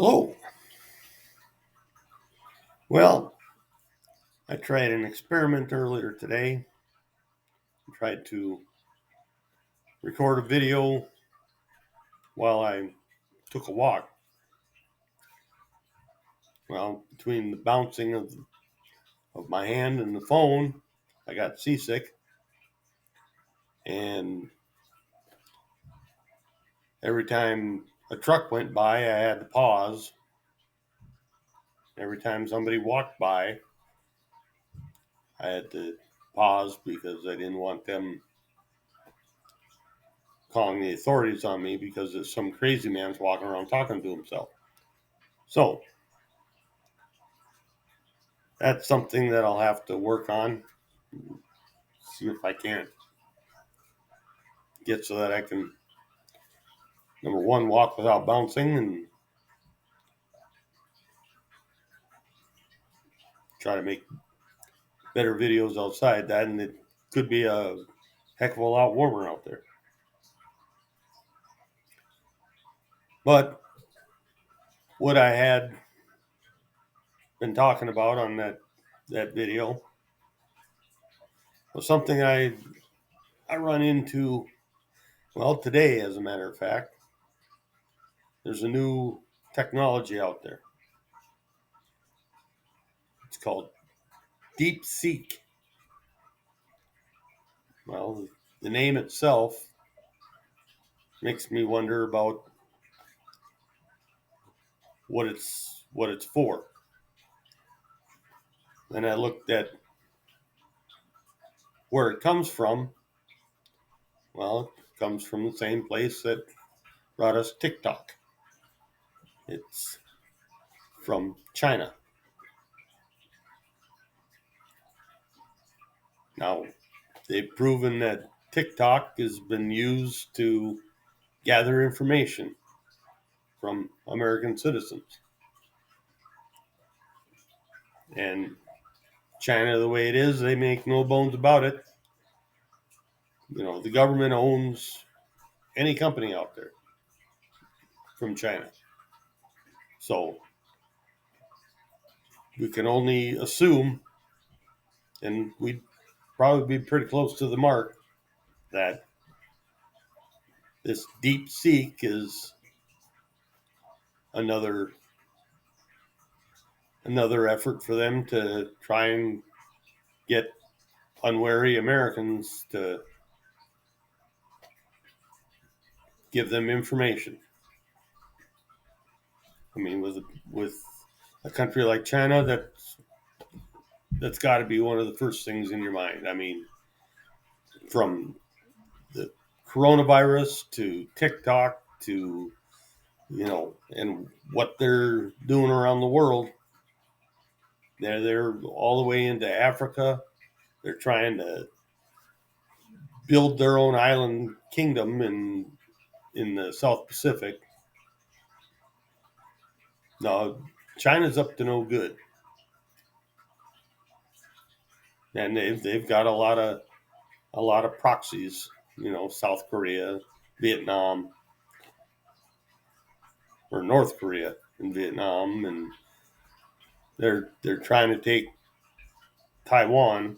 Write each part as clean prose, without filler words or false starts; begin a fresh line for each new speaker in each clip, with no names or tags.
Hello. Well, I tried an experiment earlier today. I tried to record a video while I took a walk. Well, between the bouncing of my hand and the phone, I got seasick. And every time a truck went by, I had to pause. Every time somebody walked by, I had to pause because I didn't want them calling the authorities on me because there's some crazy man's walking around talking to himself. So that's something that I'll have to work on, see if I can't get so that I can, number one, walk without bouncing and try to make better videos outside that. And it could be a heck of a lot warmer out there. But what I had been talking about on that video was something I run into, well, today, as a matter of fact. There's a new technology out there. It's called Deep Seek. Well, the name itself makes me wonder about what it's for. Then I looked at where it comes from. Well, it comes from the same place that brought us TikTok. It's from China. Now, they've proven that TikTok has been used to gather information from American citizens. And China, the way it is, they make no bones about it. You know, the government owns any company out there from China. So we can only assume, and we'd probably be pretty close to the mark, that this deep seek is another effort for them to try and get unwary Americans to give them information. I mean, with a country like China, that's got to be one of the first things in your mind. I mean, from the coronavirus to TikTok to, and what they're doing around the world. They're all the way into Africa. They're trying to build their own island kingdom in the South Pacific. No, China's up to no good, and they've got a lot of proxies. South Korea, Vietnam, or North Korea and Vietnam, and they're trying to take Taiwan,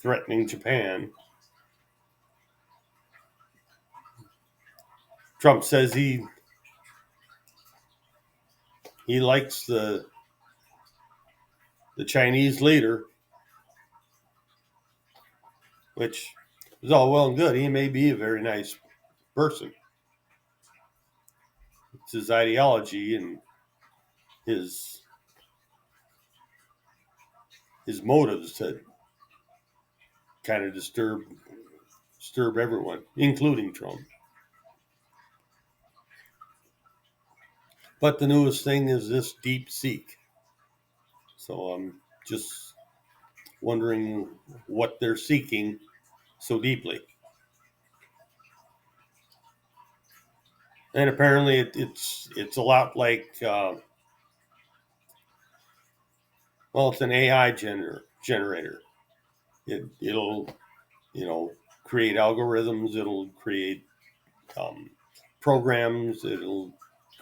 threatening Japan. Trump says he likes the Chinese leader, which is all well and good. He may be a very nice person. It's his ideology and his his motives that kind of disturb everyone, including Trump. But the newest thing is this deep seek. So I'm just wondering what they're seeking so deeply. And apparently it's a lot like it's an AI generator. It'll create algorithms. It'll create programs. It'll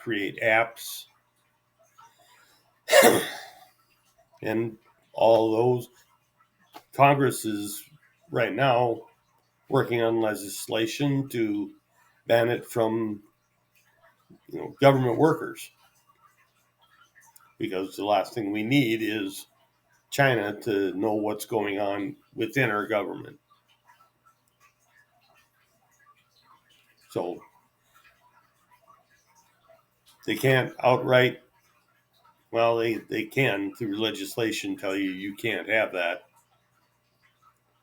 create apps, and all those. Congress is right now working on legislation to ban it from government workers, because the last thing we need is China to know what's going on within our government. So they can't outright, well, they can through legislation tell you can't have that.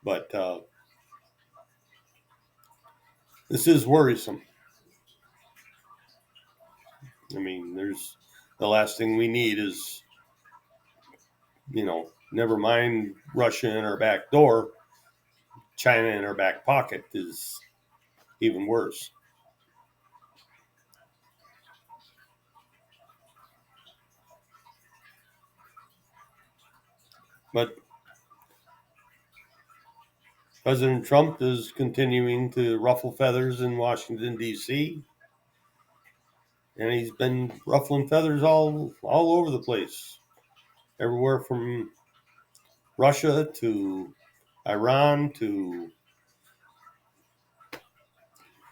But this is worrisome. I mean, the last thing we need is, never mind Russia in our back door, China in our back pocket is even worse. But President Trump is continuing to ruffle feathers in Washington, D.C., and he's been ruffling feathers all over the place, everywhere from Russia to Iran to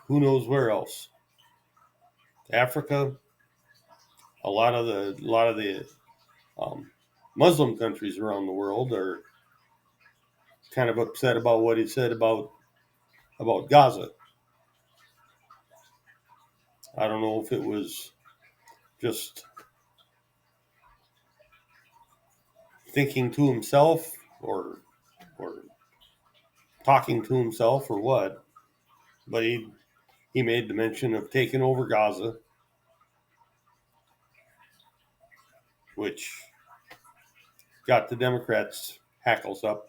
who knows where else. Africa, a lot of the Muslim countries around the world are kind of upset about what he said about Gaza. I don't know if it was just thinking to himself or talking to himself or what, but he made the mention of taking over Gaza, which got the Democrats' hackles up.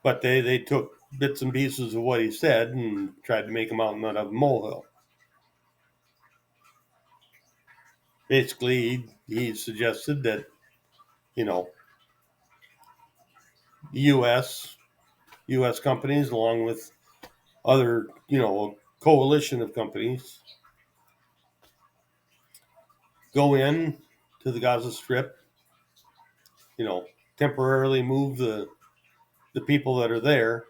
But they took bits and pieces of what he said and tried to make a mountain out of a molehill. Basically, he suggested that, U.S. companies, along with other, a coalition of companies, go in to the Gaza Strip, temporarily move the people that are there,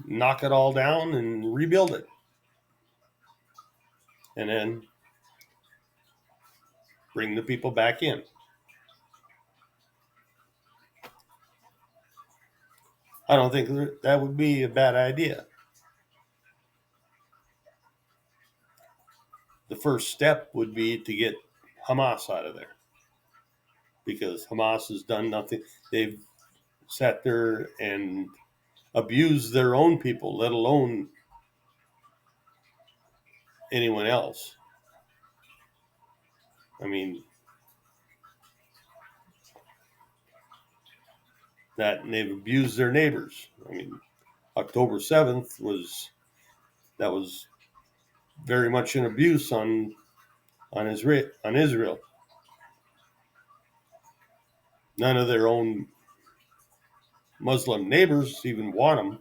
knock it all down and rebuild it, and then bring the people back in. I don't think that would be a bad idea. The first step would be to get Hamas out of there, because Hamas has done nothing. They've sat there and abused their own people, let alone anyone else. I mean, and they've abused their neighbors. I mean, October 7th was very much an abuse on Israel. None of their own Muslim neighbors even want them,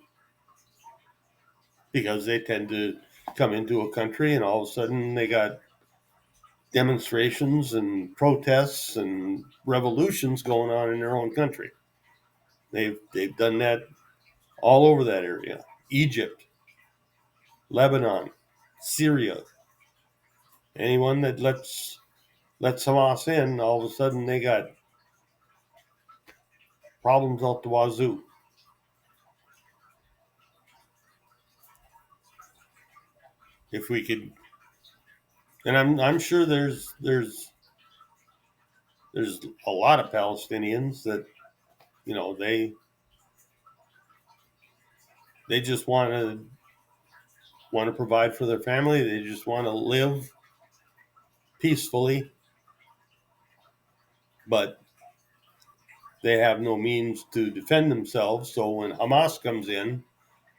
because they tend to come into a country and all of a sudden they got demonstrations and protests and revolutions going on in their own country. They've done that all over that area. Egypt, Lebanon, Syria. Anyone that lets Hamas in, all of a sudden they got problems out the wazoo. If we could, and I'm sure there's a lot of Palestinians that they just want to provide for their family. They just want to live peacefully, but they have no means to defend themselves. So when Hamas comes in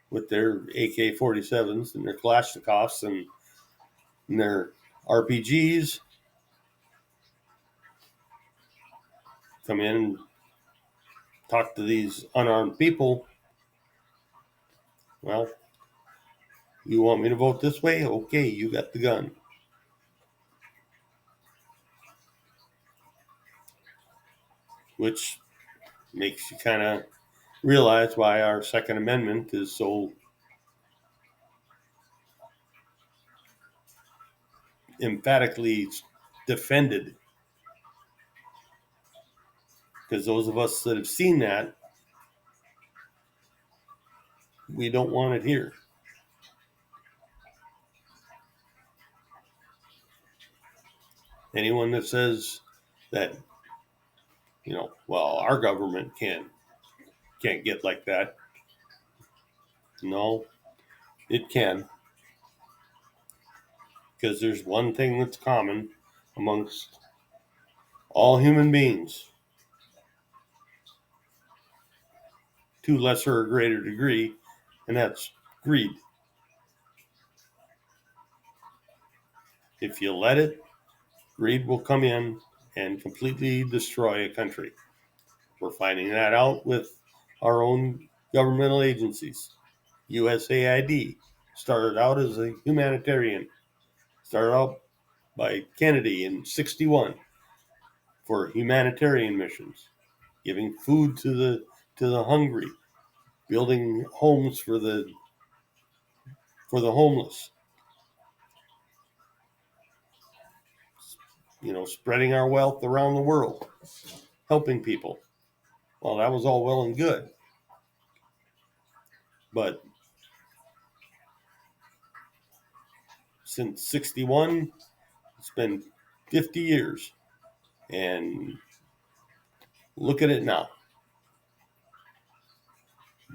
with their AK-47s and their Kalashnikovs and their RPGs, come in and talk to these unarmed people. Well, you want me to vote this way? Okay, you got the gun. Which makes you kind of realize why our Second Amendment is so emphatically defended. Because those of us that have seen that, we don't want it here. Anyone that says that, well, our government can't get like that. No, it can. Because there's one thing that's common amongst all human beings, to lesser or greater degree, and that's greed. If you let it, greed will come in and completely destroy a country. We're finding that out with our own governmental agencies. USAID started out as a humanitarian, started out by Kennedy in '61 for humanitarian missions, giving food to the hungry, building homes for the homeless, spreading our wealth around the world, helping people. Well, that was all well and good, but since '61, it's been 50 years, and look at it now.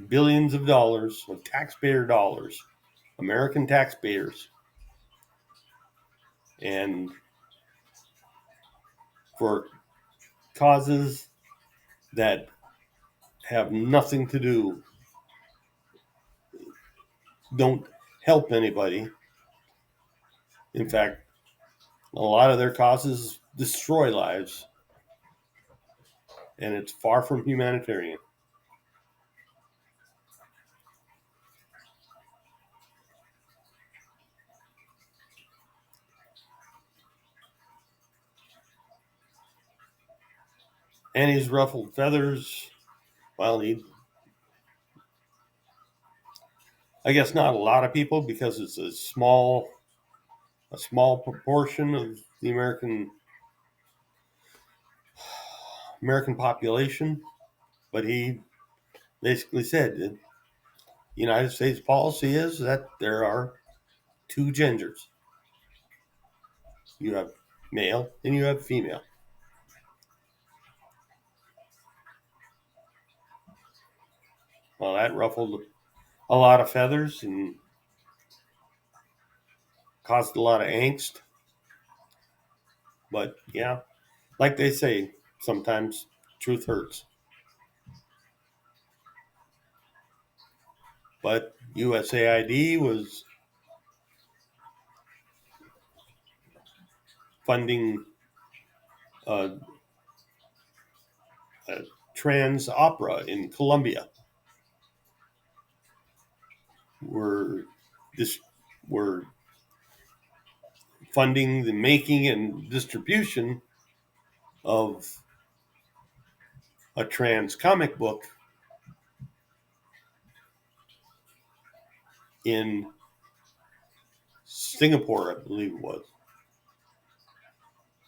Billions of dollars of taxpayer dollars, American taxpayers, and for causes that have nothing to do, don't help anybody. In fact, a lot of their causes destroy lives, and it's far from humanitarian. And his ruffled feathers, well, I guess not a lot of people, because it's a small proportion of the American population. But he basically said that the United States policy is that there are two genders. You have male and you have female. Well, that ruffled a lot of feathers and caused a lot of angst. But yeah, like they say, sometimes truth hurts. But USAID was funding a, a trans opera in Colombia. We're we're funding the making and distribution of a trans comic book in Singapore, I believe it was.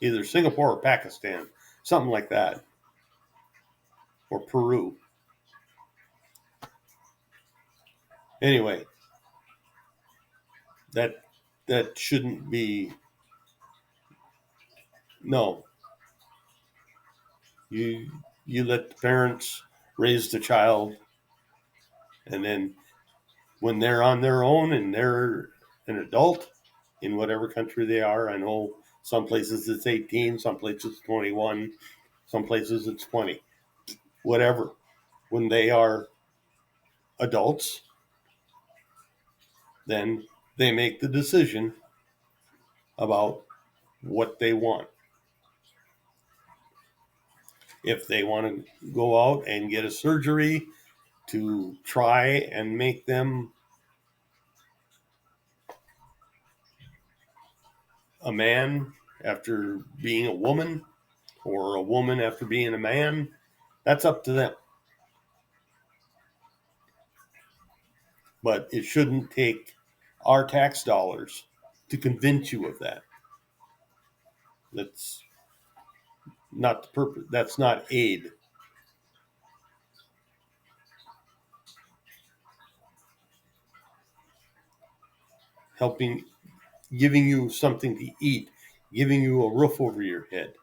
Either Singapore or Pakistan, something like that, or Peru. Anyway, that shouldn't be. No, you let the parents raise the child, and then when they're on their own and they're an adult in whatever country they are. I know some places it's 18, some places it's 21, some places it's 20, whatever. When they are adults, then they make the decision about what they want. If they want to go out and get a surgery to try and make them a man after being a woman, or a woman after being a man, that's up to them. But it shouldn't take our tax dollars to convince you of that. That's not the purpose. That's not aid. Helping, giving you something to eat, giving you a roof over your head,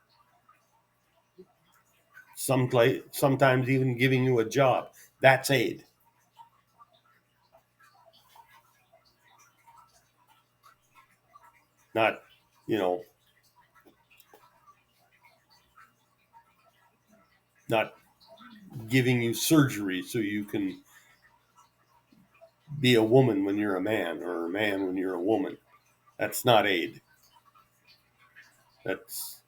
sometimes even giving you a job. That's aid. Not, you know, not giving you surgery so you can be a woman when you're a man, or a man when you're a woman. That's not aid. That's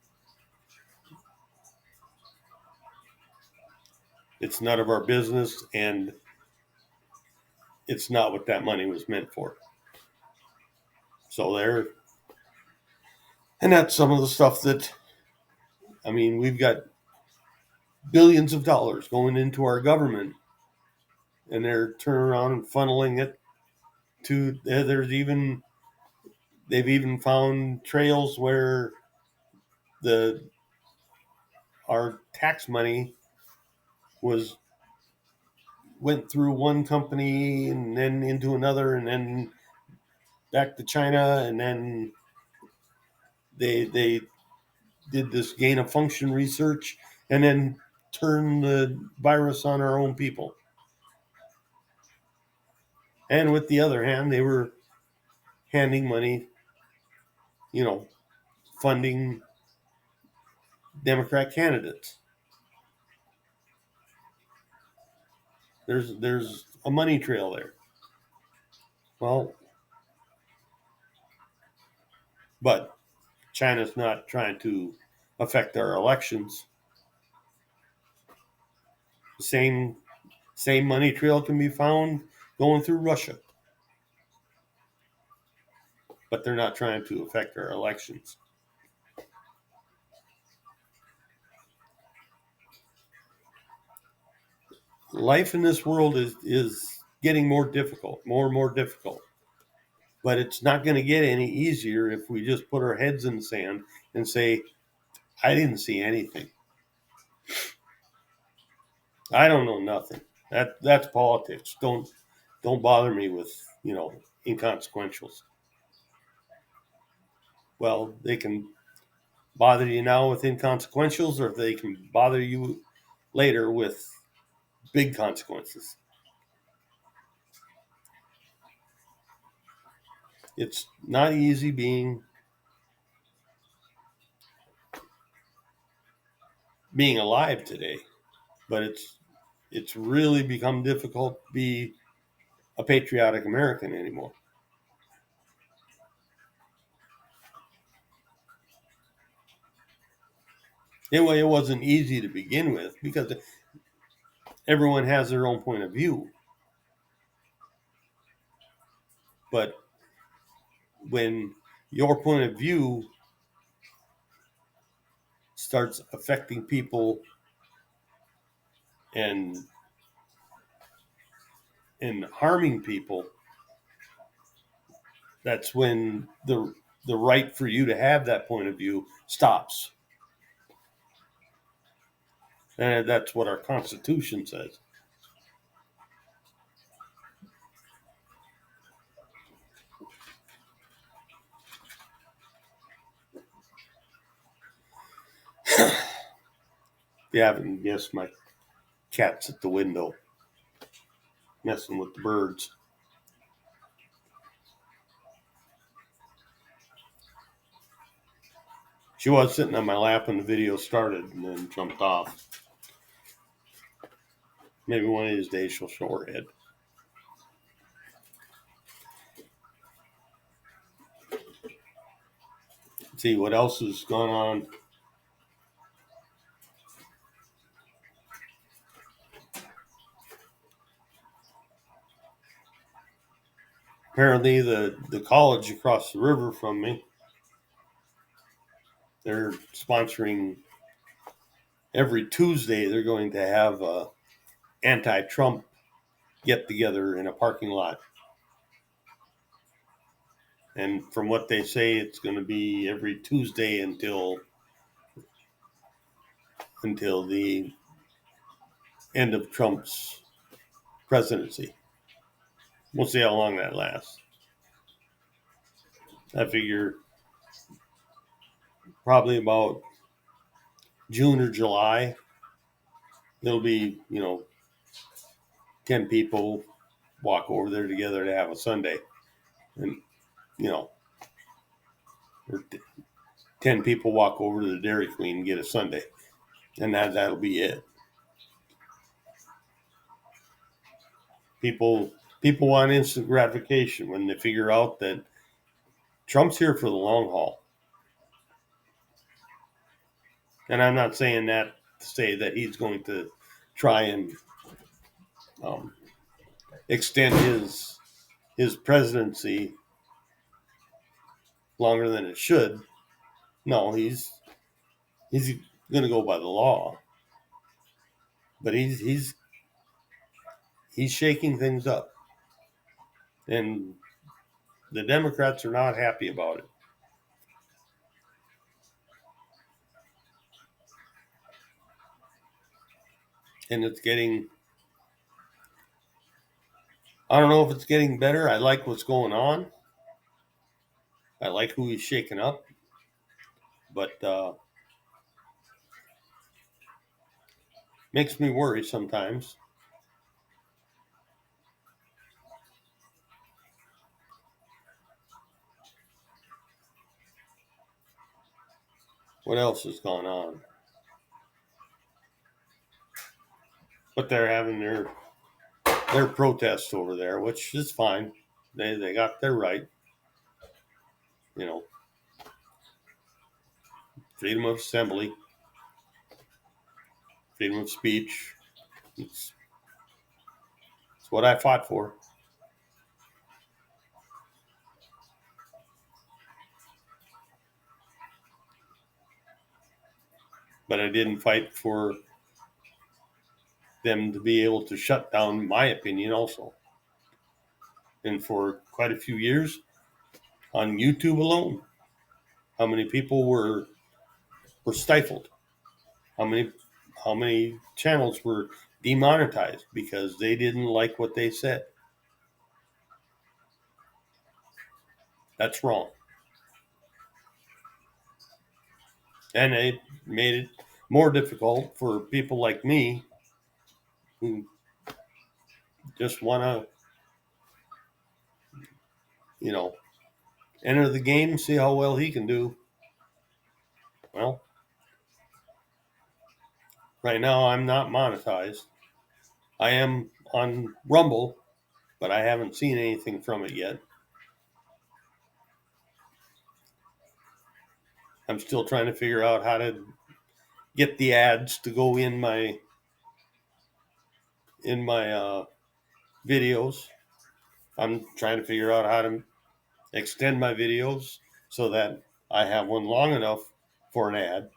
It's none of our business, and it's not what that money was meant for. So there, and that's some of the stuff that, I mean, we've got billions of dollars going into our government, and they're turning around and funneling it to, they've even found trails where the our tax money was went through one company and then into another and then back to China, and then they did this gain of function research and then turned the virus on our own people. And with the other hand, they were handing money, you know, funding Democrat candidates. There's a money trail there. Well, but China's not trying to affect our elections. The same money trail can be found going through Russia, but they're not trying to affect our elections. Life in this world is getting more difficult, more and more difficult. But it's not going to get any easier if we just put our heads in the sand and say, I didn't see anything. I don't know nothing. That's politics. Don't bother me with, inconsequentials. Well, they can bother you now with inconsequentials, or they can bother you later with big consequences. It's not easy being alive today, but it's really become difficult to be a patriotic American anymore. It wasn't easy to begin with because everyone has their own point of view. But when your point of view starts affecting people and harming people, that's when the right for you to have that point of view stops. And that's what our Constitution says. If you haven't guessed, my cat's at the window messing with the birds. She was sitting on my lap when the video started and then jumped off. Maybe one of these days she'll show her head. See what else has gone on. apparently the college across the river from me, they're sponsoring every Tuesday. They're going to have a anti-Trump get together in a parking lot. And from what they say, it's going to be every Tuesday until the end of Trump's presidency. We'll see how long that lasts. I figure probably about June or July, there'll be, 10 people walk over there together to have a Sunday. And, you know, or 10 people walk over to the Dairy Queen and get a Sunday. And that'll be it. People want instant gratification when they figure out that Trump's here for the long haul. And I'm not saying that to say that he's going to try and extend his presidency longer than it should. No, he's going to go by the law, but he's shaking things up, and the Democrats are not happy about it. And it's getting, I don't know if it's getting better. I like what's going on. I like who he's shaking up, but makes me worry sometimes. What else has gone on? But they're having their protests over there, which is fine. They got their right, you know, freedom of assembly, freedom of speech. It's what I fought for. But I didn't fight for them to be able to shut down my opinion also. And for quite a few years on YouTube alone, how many people were stifled? How many channels were demonetized because they didn't like what they said? That's wrong. And it made it more difficult for people like me who just want to, enter the game, see how well he can do. Well, right now I'm not monetized. I am on Rumble, but I haven't seen anything from it yet. I'm still trying to figure out how to get the ads to go in my videos. I'm trying to figure out how to extend my videos so that I have one long enough for an ad.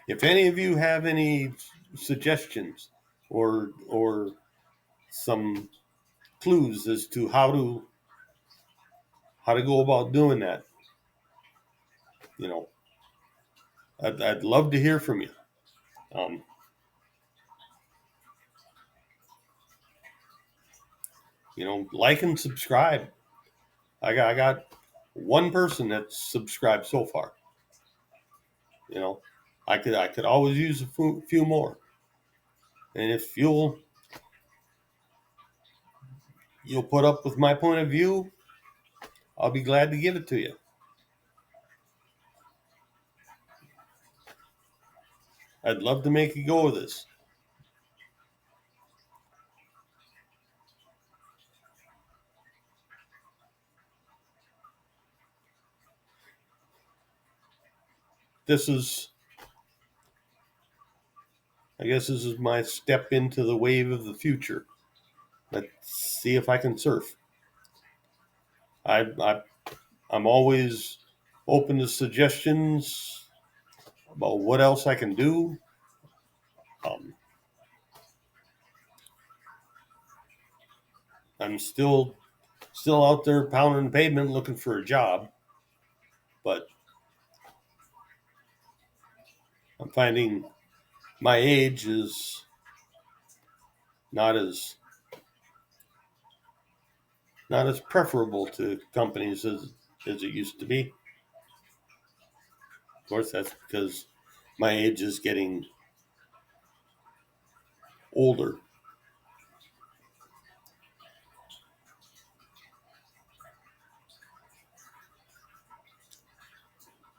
If any of you have any suggestions or some clues as to how to go about doing that, I'd love to hear from you. Um, like and subscribe. I got one person that's subscribed so far. I could always use a few more. And if you'll put up with my point of view, I'll be glad to give it to you. I'd love to make a go of this. This is I guess this is my step into the wave of the future. Let's see if I can surf. I'm always open to suggestions about what else I can do. Um, I'm still out there pounding the pavement looking for a job, but I'm finding my age is not as preferable to companies as it used to be. Of course, that's because my age is getting older.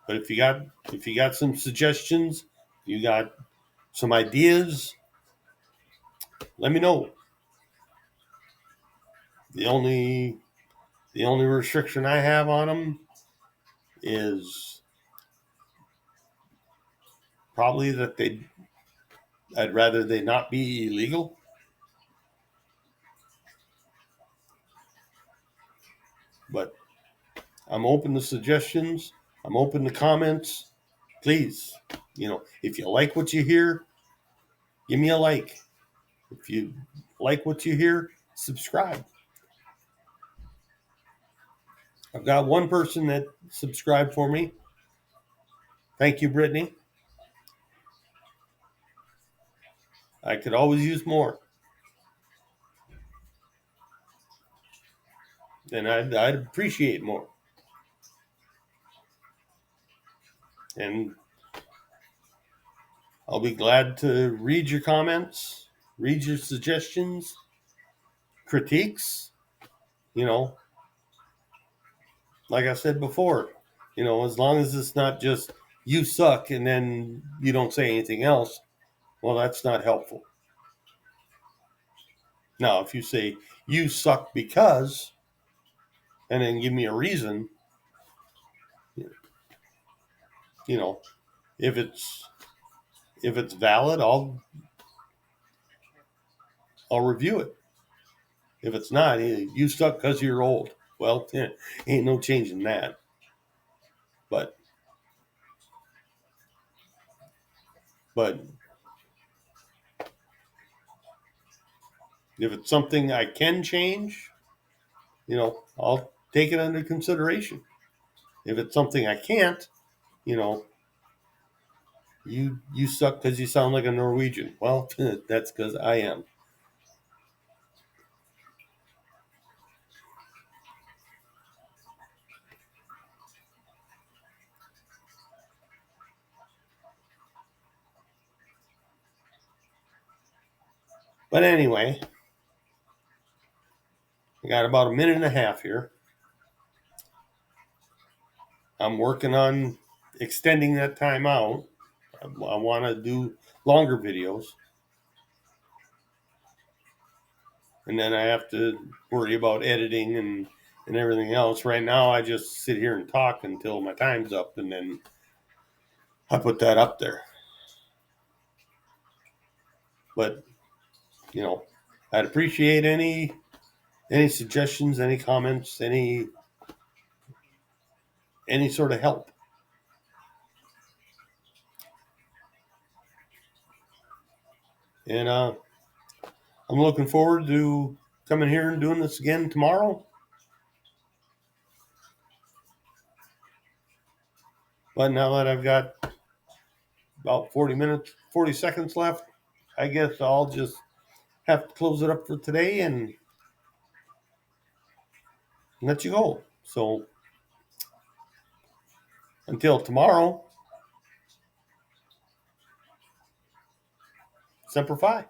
But if you got some suggestions, you got some ideas, let me know. The only restriction I have on them is probably that I'd rather they not be illegal. But I'm open to suggestions. I'm open to comments. Please, if you like what you hear, give me a like. If you like what you hear, subscribe. I've got one person that subscribed for me. Thank you, Brittany. I could always use more. And I'd appreciate more. And I'll be glad to read your comments, read your suggestions, critiques. You know, like I said before, as long as it's not just you suck and then you don't say anything else, well, that's not helpful. Now, if you say you suck because, and then give me a reason, you know, if it's valid, I'll review it. If it's not, you suck because you're old. Well, ain't no changing that. But if it's something I can change, I'll take it under consideration. If it's something I can't, you suck because you sound like a Norwegian. Well, that's because I am. But anyway, I got about a minute and a half here. I'm working on extending that time out. I want to do longer videos. And then I have to worry about editing and everything else. Right now, I just sit here and talk until my time's up, and then I put that up there. But, I'd appreciate any suggestions, any comments, any sort of help. And I'm looking forward to coming here and doing this again tomorrow. But now that I've got about 40 seconds left, I guess I'll just have to close it up for today and let you go. So until tomorrow, Semper Fi.